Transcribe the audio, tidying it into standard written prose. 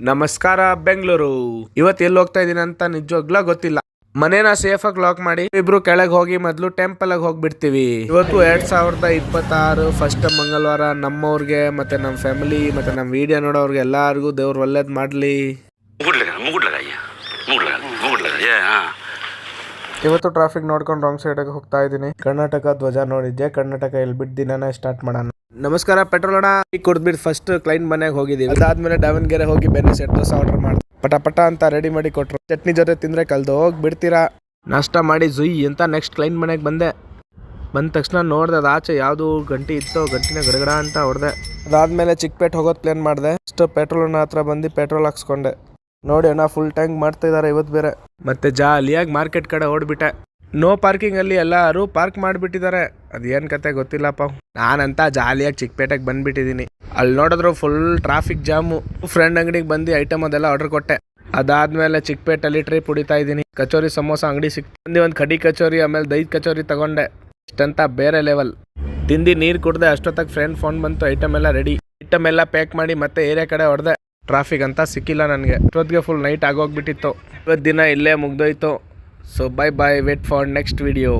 ನಮಸ್ಕಾರ ಬೆಂಗಳೂರು. ಇವತ್ತು ಎಲ್ಲಿ ಹೋಗ್ತಾ ಇದೀನಿ ಅಂತ ನಿಜವಾಗ್ಲೂ ಗೊತ್ತಿಲ್ಲ. ಮನೇನ ಸೇಫ್ ಆಗಿ ಲಾಕ್ ಮಾಡಿ ಇಬ್ರು ಕೆಳಗೆ ಹೋಗಿ ಮೊದಲು ಟೆಂಪಲ್ ಆಗಿ ಹೋಗ್ಬಿಡ್ತೀವಿ. ಇವತ್ತು 2026 ಫಸ್ಟ್ ಮಂಗಳವಾರ. ನಮ್ಮವ್ರಿಗೆ ಮತ್ತೆ ನಮ್ಮ ಫ್ಯಾಮಿಲಿ ಮತ್ತೆ ನಮ್ಮ ವಿಡಿಯೋ ನೋಡೋರ್ಗೆ ಎಲ್ಲಾರ್ಗು ದೇವ್ರು ಒಳ್ಳೇದ್ ಮಾಡ್ಲಿ. ಇವತ್ತು ಟ್ರಾಫಿಕ್ ನೋಡ್ಕೊಂಡು ರಾಂಗ್ ಸೈಡ್ ಹೋಗ್ತಾ ಇದೀನಿ. ಕರ್ನಾಟಕ ಧ್ವಜ ನೋಡಿದ್ದೆ. ಕರ್ನಾಟಕ ಎಲ್ಲಿ ಬಿಟ್ಟು ದಿನಾನ ಸ್ಟಾರ್ಟ್ ಮಾಡೋಣ. ನಮಸ್ಕಾರ ಪೆಟ್ರೋಲ್ ಅಣ್ಣ. ಕುಡ್ದ್ಬಿಟ್ಟು ಫಸ್ಟ್ ಕ್ಲೈಂಟ್ ಮನೆಗೆ ಹೋಗಿದ್ದೀವಿ. ಅದಾದ್ಮೇಲೆ ದಾವಣಗೆರೆ ಹೋಗಿ ಬೆನ್ನಿ ಸೆಟ್ ದೋಸೆ ಆರ್ಡರ್ ಮಾಡಿ ಪಟ ಪಟ ಅಂತ ರೆಡಿ ಮಾಡಿ ಕೊಟ್ರು. ಚಟ್ನಿ ಜೊತೆ ತಿಂದ್ರೆ ಕಲ್ದು ಹೋಗಿ ಬಿಡ್ತೀರಾ. ನಾಷ್ಟ ಮಾಡಿ ಜುಯ್ ಅಂತ ನೆಕ್ಸ್ಟ್ ಕ್ಲೈಂಟ್ ಮನೆಗೆ ಬಂದೆ. ಬಂದ ತಕ್ಷಣ ನೋಡ್ದೆ ಅದು ಆಚೆ ಯಾವುದು ಗಂಟಿ ಇತ್ತು, ಗಂಟಿನ ಗಡಗಡ ಅಂತ ಹೊಡೆದೆ. ಅದಾದ್ಮೇಲೆ ಚಿಕ್ಕಪೇಟೆ ಹೋಗೋದು ಪ್ಲಾನ್ ಮಾಡಿದೆ. ಅಷ್ಟು ಪೆಟ್ರೋಲ್ ಅಣ್ಣ ಹತ್ರ ಬಂದು ಪೆಟ್ರೋಲ್ ಹಾಕ್ಸ್ಕೊಂಡೆ. ನೋಡಿ ಅಣ್ಣ ಫುಲ್ ಟ್ಯಾಂಕ್ ಮಾಡ್ತಾ ಇದಾರೆ ಇವತ್ತು ಬೇರೆ. ಮತ್ತೆ ಜಾಲಿಯಾಗಿ ಮಾರ್ಕೆಟ್ ಕಡೆ ಓಡ್ಬಿಟ್ಟೆ. ನೋ ಪಾರ್ಕಿಂಗ್ ಅಲ್ಲಿ ಎಲ್ಲರೂ ಪಾರ್ಕ್ ಮಾಡಿಬಿಟ್ಟಿದ್ದಾರೆ. ಅದೇನ್ ಕತೆ ಗೊತ್ತಿಲ್ಲಪ್ಪ. ನಾನಂತ ಜಾಲಿಯಾಗಿ ಚಿಕ್ಕಪೇಟೆಗೆ ಬಂದ್ಬಿಟ್ಟಿದೀನಿ. ಅಲ್ಲಿ ನೋಡಿದ್ರು ಫುಲ್ ಟ್ರಾಫಿಕ್ ಜಾಮು. ಫ್ರೆಂಡ್ ಅಂಗಡಿಗೆ ಬಂದು ಐಟಮ್ ಅದೆಲ್ಲ ಆರ್ಡರ್ ಕೊಟ್ಟೆ. ಅದಾದ್ಮೇಲೆ ಚಿಕ್ಕಪೇಟೆಲ್ಲಿ ಟ್ರಿಪ್ ಹೊಡಿತಾ ಇದ್ದೀನಿ. ಕಚೋರಿ ಸಮೋಸ ಅಂಗಡಿ ಸಿಕ್ತು. ಒಂದು ಕಡಿ ಕಚೋರಿ ಆಮೇಲೆ ದೈದ್ ಕಚೋರಿ ತಗೊಂಡೆ. ಇಷ್ಟಂತ ಬೇರೆ ಲೆವೆಲ್ ತಿಂದು ನೀರು ಕುಡ್ದೆ. ಅಷ್ಟೊತ್ತಾಗ ಫ್ರೆಂಡ್ ಫೋನ್ ಬಂತು. ಐಟಮ್ ಎಲ್ಲ ರೆಡಿ. ಐಟಮ್ ಎಲ್ಲ ಪ್ಯಾಕ್ ಮಾಡಿ ಮತ್ತೆ ಏರಿಯಾ ಕಡೆ ಹೊಡೆದೆ. ಟ್ರಾಫಿಕ್ ಅಂತ ಸಿಕ್ಕಿಲ್ಲ ನನಗೆ. ಇವತ್ತಿಗೆ ಫುಲ್ ನೈಟ್ ಆಗೋಗ್ಬಿಟ್ಟಿತ್ತು. ಇವತ್ತು ದಿನ ಇಲ್ಲೇ ಮುಗ್ದೋಯ್ತು. So bye bye, wait for next video.